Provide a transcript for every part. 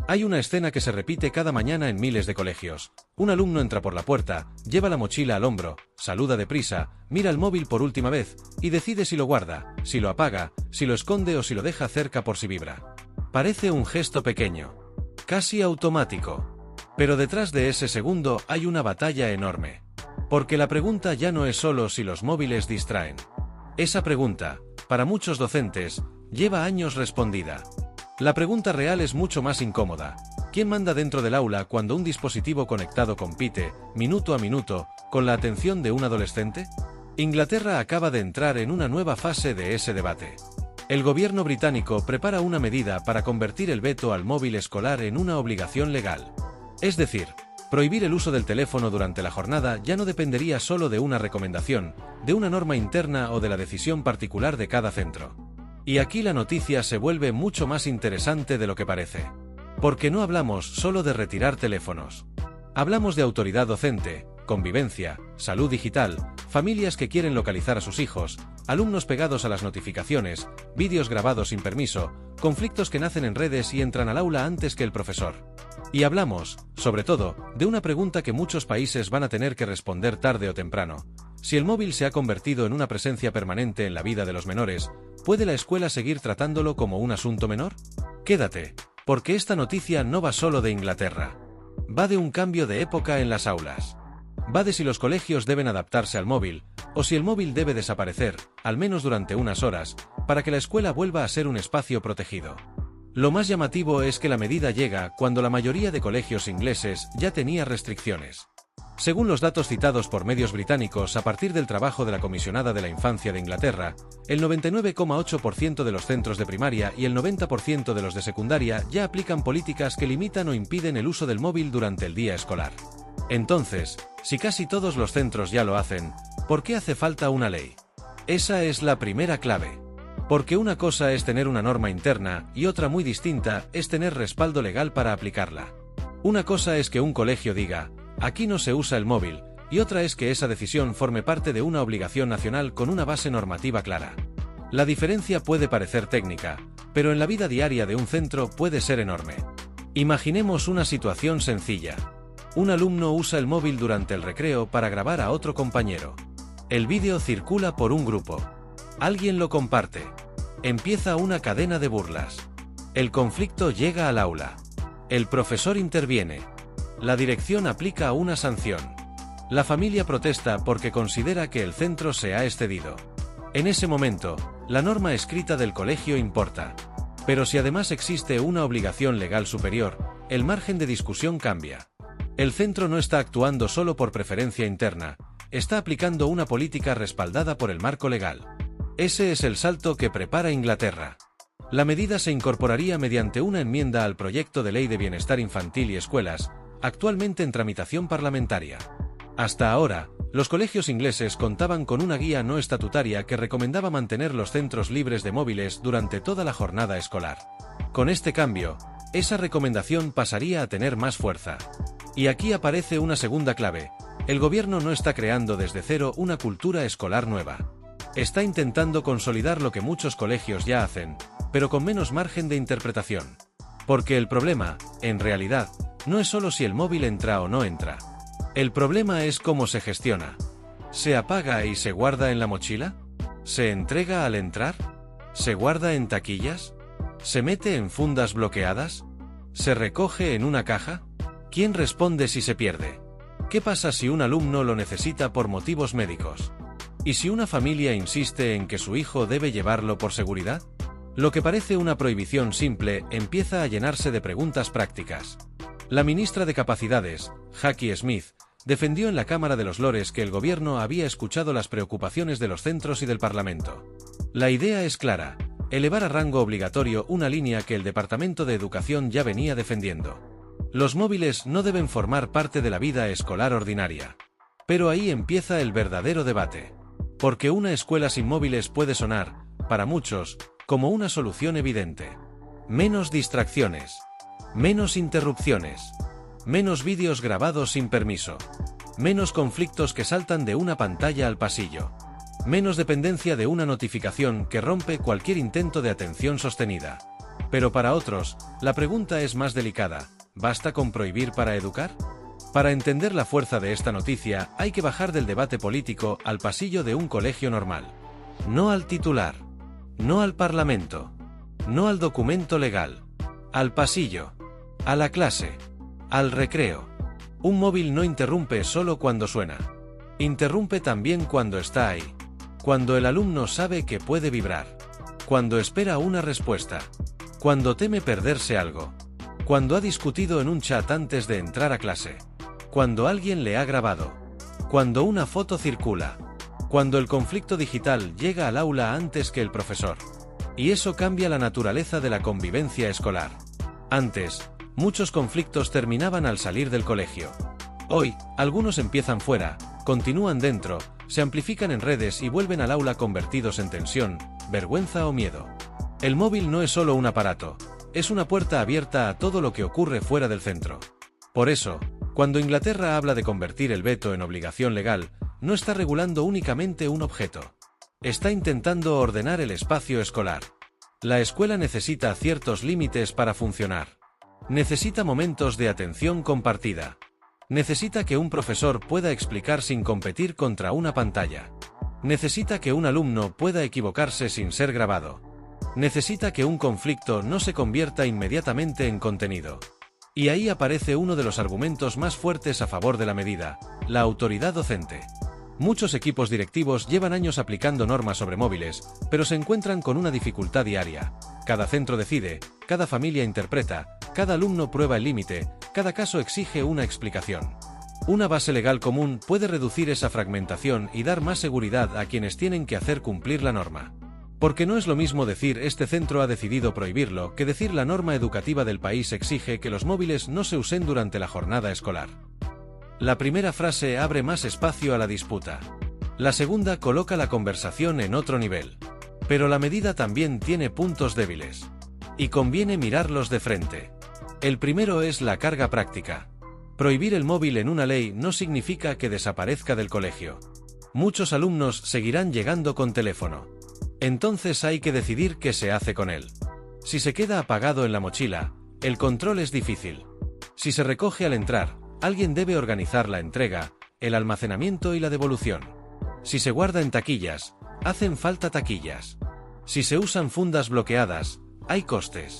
Hay una escena que se repite cada mañana en miles de colegios. Un alumno entra por la puerta, lleva la mochila al hombro, saluda deprisa, mira el móvil por última vez y decide si lo guarda, si lo apaga, si lo esconde o si lo deja cerca por si vibra. Parece un gesto pequeño, casi automático. Pero detrás de ese segundo hay una batalla enorme. Porque la pregunta ya no es solo si los móviles distraen. Esa pregunta, para muchos docentes, lleva años respondida. La pregunta real es mucho más incómoda. ¿Quién manda dentro del aula cuando un dispositivo conectado compite, minuto a minuto, con la atención de un adolescente? Inglaterra acaba de entrar en una nueva fase de ese debate. El gobierno británico prepara una medida para convertir el veto al móvil escolar en una obligación legal. Es decir, prohibir el uso del teléfono durante la jornada ya no dependería solo de una recomendación, de una norma interna o de la decisión particular de cada centro. Y aquí la noticia se vuelve mucho más interesante de lo que parece. Porque no hablamos solo de retirar teléfonos. Hablamos de autoridad docente, convivencia, salud digital, familias que quieren localizar a sus hijos, alumnos pegados a las notificaciones, vídeos grabados sin permiso, conflictos que nacen en redes y entran al aula antes que el profesor. Y hablamos, sobre todo, de una pregunta que muchos países van a tener que responder tarde o temprano. Si el móvil se ha convertido en una presencia permanente en la vida de los menores, ¿puede la escuela seguir tratándolo como un asunto menor? Quédate, porque esta noticia no va solo de Inglaterra. Va de un cambio de época en las aulas. Va de si los colegios deben adaptarse al móvil, o si el móvil debe desaparecer, al menos durante unas horas, para que la escuela vuelva a ser un espacio protegido. Lo más llamativo es que la medida llega cuando la mayoría de colegios ingleses ya tenía restricciones. Según los datos citados por medios británicos a partir del trabajo de la Comisionada de la Infancia de Inglaterra, el 99,8% de los centros de primaria y el 90% de los de secundaria ya aplican políticas que limitan o impiden el uso del móvil durante el día escolar. Entonces, si casi todos los centros ya lo hacen, ¿por qué hace falta una ley? Esa es la primera clave. Porque una cosa es tener una norma interna y otra muy distinta es tener respaldo legal para aplicarla. Una cosa es que un colegio diga, aquí no se usa el móvil, y otra es que esa decisión forme parte de una obligación nacional con una base normativa clara. La diferencia puede parecer técnica, pero en la vida diaria de un centro puede ser enorme. Imaginemos una situación sencilla. Un alumno usa el móvil durante el recreo para grabar a otro compañero. El vídeo circula por un grupo. Alguien lo comparte. Empieza una cadena de burlas. El conflicto llega al aula. El profesor interviene. La dirección aplica una sanción. La familia protesta porque considera que el centro se ha excedido. En ese momento, la norma escrita del colegio importa. Pero si además existe una obligación legal superior, el margen de discusión cambia. El centro no está actuando solo por preferencia interna, está aplicando una política respaldada por el marco legal. Ese es el salto que prepara Inglaterra. La medida se incorporaría mediante una enmienda al proyecto de Ley de Bienestar Infantil y Escuelas, actualmente en tramitación parlamentaria. Hasta ahora, los colegios ingleses contaban con una guía no estatutaria que recomendaba mantener los centros libres de móviles durante toda la jornada escolar. Con este cambio, esa recomendación pasaría a tener más fuerza. Y aquí aparece una segunda clave. El gobierno no está creando desde cero una cultura escolar nueva. Está intentando consolidar lo que muchos colegios ya hacen, pero con menos margen de interpretación. Porque el problema, en realidad, no es solo si el móvil entra o no entra. El problema es cómo se gestiona. ¿Se apaga y se guarda en la mochila? ¿Se entrega al entrar? ¿Se guarda en taquillas? ¿Se mete en fundas bloqueadas? ¿Se recoge en una caja? ¿Quién responde si se pierde? ¿Qué pasa si un alumno lo necesita por motivos médicos? ¿Y si una familia insiste en que su hijo debe llevarlo por seguridad? Lo que parece una prohibición simple empieza a llenarse de preguntas prácticas. La ministra de Capacidades, Jackie Smith, defendió en la Cámara de los Lores que el gobierno había escuchado las preocupaciones de los centros y del Parlamento. La idea es clara: elevar a rango obligatorio una línea que el Departamento de Educación ya venía defendiendo. Los móviles no deben formar parte de la vida escolar ordinaria. Pero ahí empieza el verdadero debate. Porque una escuela sin móviles puede sonar, para muchos, como una solución evidente. Menos distracciones. Menos interrupciones. Menos vídeos grabados sin permiso. Menos conflictos que saltan de una pantalla al pasillo. Menos dependencia de una notificación que rompe cualquier intento de atención sostenida. Pero para otros, la pregunta es más delicada: ¿basta con prohibir para educar? Para entender la fuerza de esta noticia, hay que bajar del debate político al pasillo de un colegio normal. No al titular. No al Parlamento. No al documento legal. Al pasillo. A la clase. Al recreo. Un móvil no interrumpe solo cuando suena. Interrumpe también cuando está ahí. Cuando el alumno sabe que puede vibrar. Cuando espera una respuesta. Cuando teme perderse algo. Cuando ha discutido en un chat antes de entrar a clase. Cuando alguien le ha grabado. Cuando una foto circula. Cuando el conflicto digital llega al aula antes que el profesor. Y eso cambia la naturaleza de la convivencia escolar. Antes, muchos conflictos terminaban al salir del colegio. Hoy, algunos empiezan fuera, continúan dentro, se amplifican en redes y vuelven al aula convertidos en tensión, vergüenza o miedo. El móvil no es solo un aparato, es una puerta abierta a todo lo que ocurre fuera del centro. Por eso, cuando Inglaterra habla de convertir el veto en obligación legal, no está regulando únicamente un objeto. Está intentando ordenar el espacio escolar. La escuela necesita ciertos límites para funcionar. Necesita momentos de atención compartida. Necesita que un profesor pueda explicar sin competir contra una pantalla. Necesita que un alumno pueda equivocarse sin ser grabado. Necesita que un conflicto no se convierta inmediatamente en contenido. Y ahí aparece uno de los argumentos más fuertes a favor de la medida: la autoridad docente. Muchos equipos directivos llevan años aplicando normas sobre móviles, pero se encuentran con una dificultad diaria. Cada centro decide, cada familia interpreta, cada alumno prueba el límite, cada caso exige una explicación. Una base legal común puede reducir esa fragmentación y dar más seguridad a quienes tienen que hacer cumplir la norma. Porque no es lo mismo decir este centro ha decidido prohibirlo que decir la norma educativa del país exige que los móviles no se usen durante la jornada escolar. La primera frase abre más espacio a la disputa. La segunda coloca la conversación en otro nivel. Pero la medida también tiene puntos débiles. Y conviene mirarlos de frente. El primero es la carga práctica. Prohibir el móvil en una ley no significa que desaparezca del colegio. Muchos alumnos seguirán llegando con teléfono. Entonces hay que decidir qué se hace con él. Si se queda apagado en la mochila, el control es difícil. Si se recoge al entrar, alguien debe organizar la entrega, el almacenamiento y la devolución. Si se guarda en taquillas, hacen falta taquillas. Si se usan fundas bloqueadas, hay costes.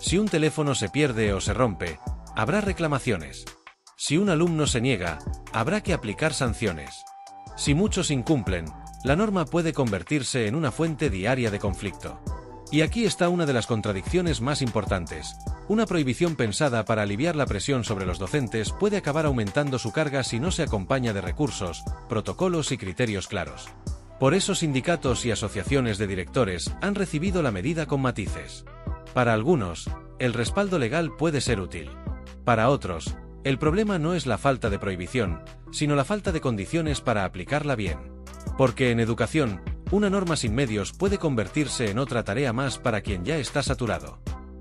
Si un teléfono se pierde o se rompe, habrá reclamaciones. Si un alumno se niega, habrá que aplicar sanciones. Si muchos incumplen, la norma puede convertirse en una fuente diaria de conflicto. Y aquí está una de las contradicciones más importantes. Una prohibición pensada para aliviar la presión sobre los docentes puede acabar aumentando su carga si no se acompaña de recursos, protocolos y criterios claros. Por eso sindicatos y asociaciones de directores han recibido la medida con matices. Para algunos, el respaldo legal puede ser útil. Para otros, el problema no es la falta de prohibición, sino la falta de condiciones para aplicarla bien. Porque en educación, una norma sin medios puede convertirse en otra tarea más para quien ya está saturado.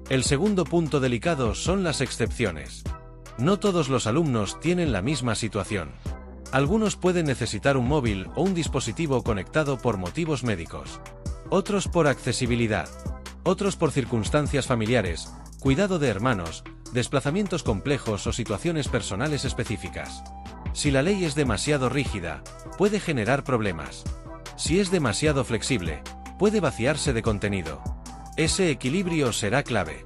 El segundo punto delicado son las excepciones. No todos los alumnos tienen la misma situación. Algunos pueden necesitar un móvil o un dispositivo conectado por motivos médicos. Otros por accesibilidad. Otros por circunstancias familiares, cuidado de hermanos, desplazamientos complejos o situaciones personales específicas. Si la ley es demasiado rígida, puede generar problemas. Si es demasiado flexible, puede vaciarse de contenido. Ese equilibrio será clave.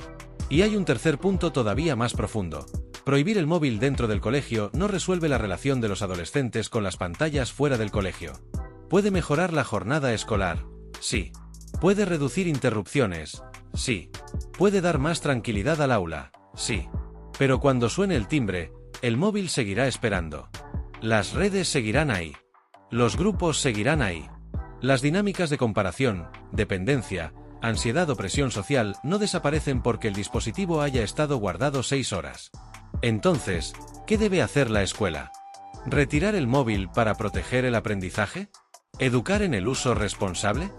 Y hay un tercer punto todavía más profundo. Prohibir el móvil dentro del colegio no resuelve la relación de los adolescentes con las pantallas fuera del colegio. Puede mejorar la jornada escolar, sí. Puede reducir interrupciones, sí. Puede dar más tranquilidad al aula, sí. Pero cuando suene el timbre, el móvil seguirá esperando. Las redes seguirán ahí. Los grupos seguirán ahí. Las dinámicas de comparación, dependencia, ansiedad o presión social no desaparecen porque el dispositivo haya estado guardado 6 horas. Entonces, ¿qué debe hacer la escuela? ¿Retirar el móvil para proteger el aprendizaje? ¿Educar en el uso responsable?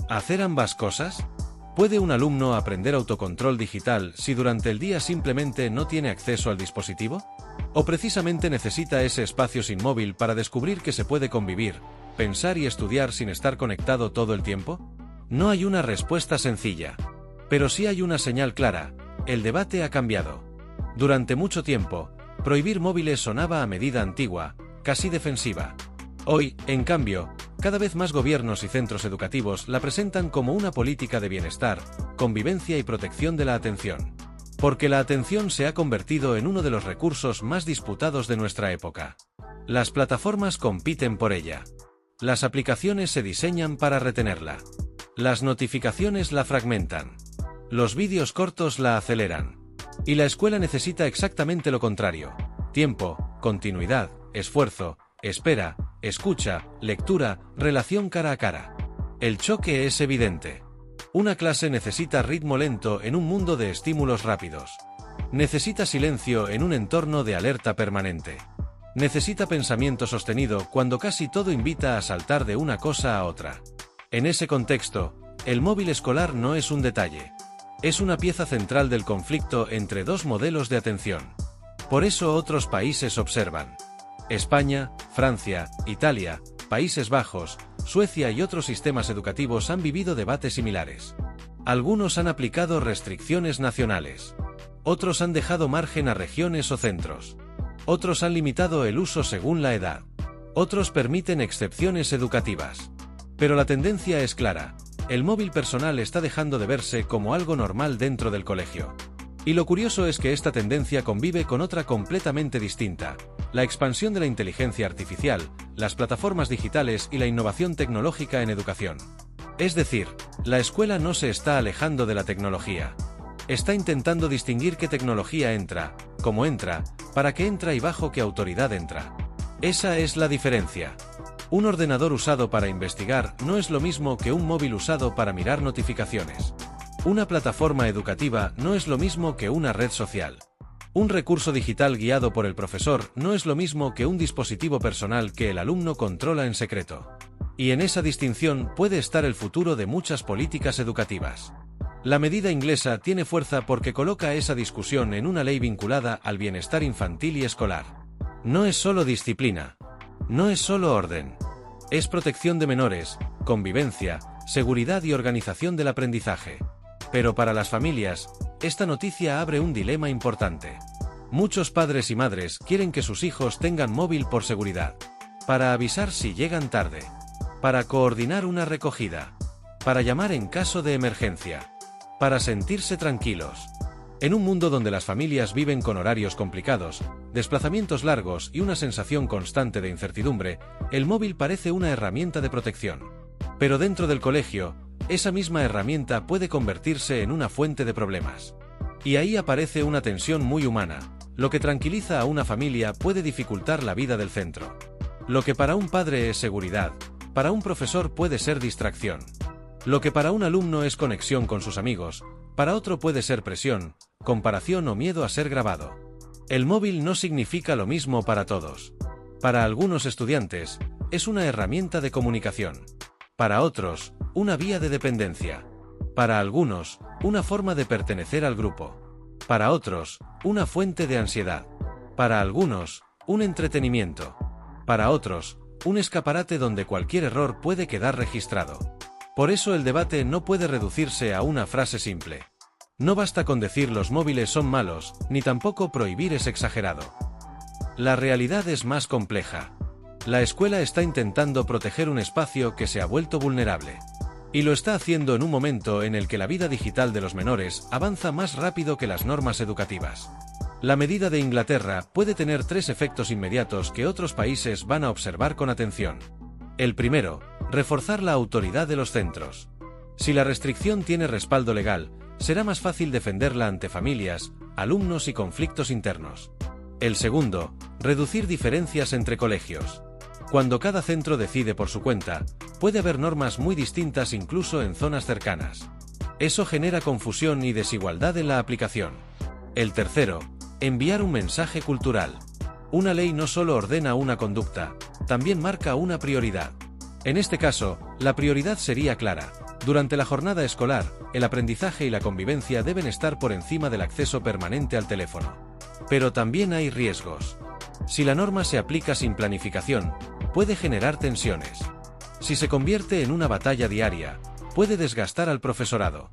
¿Hacer ambas cosas? ¿Puede un alumno aprender autocontrol digital si durante el día simplemente no tiene acceso al dispositivo? ¿O precisamente necesita ese espacio sin móvil para descubrir que se puede convivir, pensar y estudiar sin estar conectado todo el tiempo? No hay una respuesta sencilla. Pero sí hay una señal clara: el debate ha cambiado. Durante mucho tiempo, prohibir móviles sonaba a medida antigua, casi defensiva. Hoy, en cambio, cada vez más gobiernos y centros educativos la presentan como una política de bienestar, convivencia y protección de la atención. Porque la atención se ha convertido en uno de los recursos más disputados de nuestra época. Las plataformas compiten por ella. Las aplicaciones se diseñan para retenerla. Las notificaciones la fragmentan. Los vídeos cortos la aceleran. Y la escuela necesita exactamente lo contrario: tiempo, continuidad, esfuerzo, espera, escucha, lectura, relación cara a cara. El choque es evidente. Una clase necesita ritmo lento en un mundo de estímulos rápidos. Necesita silencio en un entorno de alerta permanente. Necesita pensamiento sostenido cuando casi todo invita a saltar de una cosa a otra. En ese contexto, el móvil escolar no es un detalle. Es una pieza central del conflicto entre dos modelos de atención. Por eso otros países observan. España, Francia, Italia, Países Bajos, Suecia y otros sistemas educativos han vivido debates similares. Algunos han aplicado restricciones nacionales. Otros han dejado margen a regiones o centros. Otros han limitado el uso según la edad. Otros permiten excepciones educativas. Pero la tendencia es clara: el móvil personal está dejando de verse como algo normal dentro del colegio. Y lo curioso es que esta tendencia convive con otra completamente distinta: la expansión de la inteligencia artificial, las plataformas digitales y la innovación tecnológica en educación. Es decir, la escuela no se está alejando de la tecnología. Está intentando distinguir qué tecnología entra, cómo entra, para qué entra y bajo qué autoridad entra. Esa es la diferencia. Un ordenador usado para investigar no es lo mismo que un móvil usado para mirar notificaciones. Una plataforma educativa no es lo mismo que una red social. Un recurso digital guiado por el profesor no es lo mismo que un dispositivo personal que el alumno controla en secreto. Y en esa distinción puede estar el futuro de muchas políticas educativas. La medida inglesa tiene fuerza porque coloca esa discusión en una ley vinculada al bienestar infantil y escolar. No es solo disciplina. No es solo orden. Es protección de menores, convivencia, seguridad y organización del aprendizaje. Pero para las familias, esta noticia abre un dilema importante. Muchos padres y madres quieren que sus hijos tengan móvil por seguridad. Para avisar si llegan tarde. Para coordinar una recogida. Para llamar en caso de emergencia. Para sentirse tranquilos. En un mundo donde las familias viven con horarios complicados, desplazamientos largos y una sensación constante de incertidumbre, el móvil parece una herramienta de protección. Pero dentro del colegio, esa misma herramienta puede convertirse en una fuente de problemas. Y ahí aparece una tensión muy humana: lo que tranquiliza a una familia puede dificultar la vida del centro. Lo que para un padre es seguridad, para un profesor puede ser distracción. Lo que para un alumno es conexión con sus amigos, para otro puede ser presión, comparación o miedo a ser grabado. El móvil no significa lo mismo para todos. Para algunos estudiantes, es una herramienta de comunicación. Para otros, una vía de dependencia. Para algunos, una forma de pertenecer al grupo. Para otros, una fuente de ansiedad. Para algunos, un entretenimiento. Para otros, un escaparate donde cualquier error puede quedar registrado. Por eso el debate no puede reducirse a una frase simple. No basta con decir los móviles son malos, ni tampoco prohibir es exagerado. La realidad es más compleja. La escuela está intentando proteger un espacio que se ha vuelto vulnerable. Y lo está haciendo en un momento en el que la vida digital de los menores avanza más rápido que las normas educativas. La medida de Inglaterra puede tener 3 efectos inmediatos que otros países van a observar con atención. El primero, reforzar la autoridad de los centros. Si la restricción tiene respaldo legal, será más fácil defenderla ante familias, alumnos y conflictos internos. El segundo, reducir diferencias entre colegios. Cuando cada centro decide por su cuenta, puede haber normas muy distintas incluso en zonas cercanas. Eso genera confusión y desigualdad en la aplicación. El tercero, enviar un mensaje cultural. Una ley no solo ordena una conducta, también marca una prioridad. En este caso, la prioridad sería clara. Durante la jornada escolar, el aprendizaje y la convivencia deben estar por encima del acceso permanente al teléfono. Pero también hay riesgos. Si la norma se aplica sin planificación, puede generar tensiones. Si se convierte en una batalla diaria, puede desgastar al profesorado.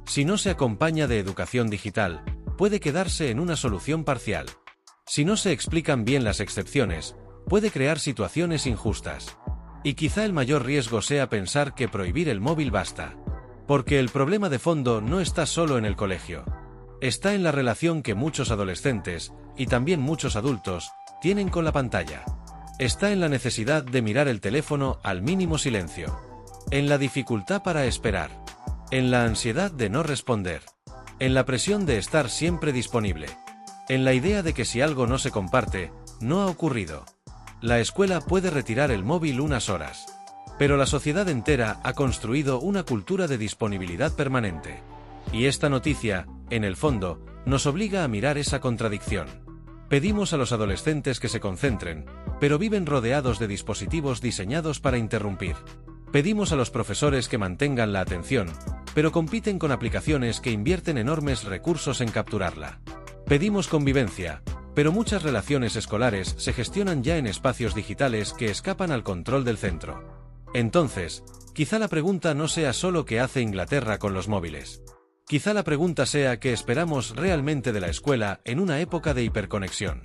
Si no se acompaña de educación digital, puede quedarse en una solución parcial. Si no se explican bien las excepciones, puede crear situaciones injustas. Y quizá el mayor riesgo sea pensar que prohibir el móvil basta. Porque el problema de fondo no está solo en el colegio. Está en la relación que muchos adolescentes, y también muchos adultos, tienen con la pantalla. Está en la necesidad de mirar el teléfono al mínimo silencio. En la dificultad para esperar. En la ansiedad de no responder. En la presión de estar siempre disponible. En la idea de que si algo no se comparte, no ha ocurrido. La escuela puede retirar el móvil unas horas. Pero la sociedad entera ha construido una cultura de disponibilidad permanente. Y esta noticia, en el fondo, nos obliga a mirar esa contradicción. Pedimos a los adolescentes que se concentren, pero viven rodeados de dispositivos diseñados para interrumpir. Pedimos a los profesores que mantengan la atención, pero compiten con aplicaciones que invierten enormes recursos en capturarla. Pedimos convivencia, pero muchas relaciones escolares se gestionan ya en espacios digitales que escapan al control del centro. Entonces, quizá la pregunta no sea solo qué hace Inglaterra con los móviles. Quizá la pregunta sea qué esperamos realmente de la escuela en una época de hiperconexión.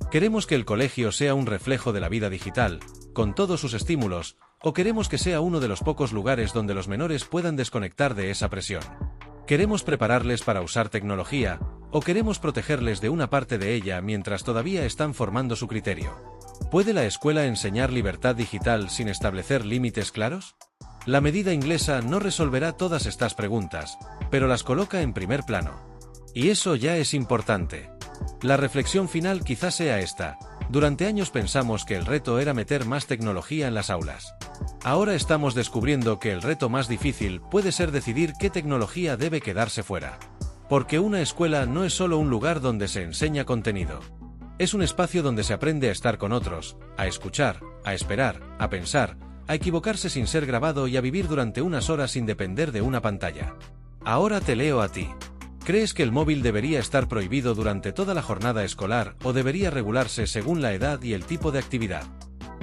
¿Queremos que el colegio sea un reflejo de la vida digital, con todos sus estímulos, o queremos que sea uno de los pocos lugares donde los menores puedan desconectar de esa presión? ¿Queremos prepararles para usar tecnología, o queremos protegerles de una parte de ella mientras todavía están formando su criterio? ¿Puede la escuela enseñar libertad digital sin establecer límites claros? La medida inglesa no resolverá todas estas preguntas, pero las coloca en primer plano. Y eso ya es importante. La reflexión final quizás sea esta. Durante años pensamos que el reto era meter más tecnología en las aulas. Ahora estamos descubriendo que el reto más difícil puede ser decidir qué tecnología debe quedarse fuera. Porque una escuela no es solo un lugar donde se enseña contenido. Es un espacio donde se aprende a estar con otros, a escuchar, a esperar, a pensar, a equivocarse sin ser grabado y a vivir durante unas horas sin depender de una pantalla. Ahora te leo a ti. ¿Crees que el móvil debería estar prohibido durante toda la jornada escolar o debería regularse según la edad y el tipo de actividad?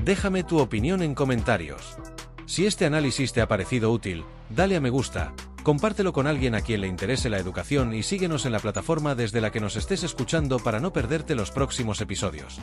Déjame tu opinión en comentarios. Si este análisis te ha parecido útil, dale a me gusta, compártelo con alguien a quien le interese la educación y síguenos en la plataforma desde la que nos estés escuchando para no perderte los próximos episodios.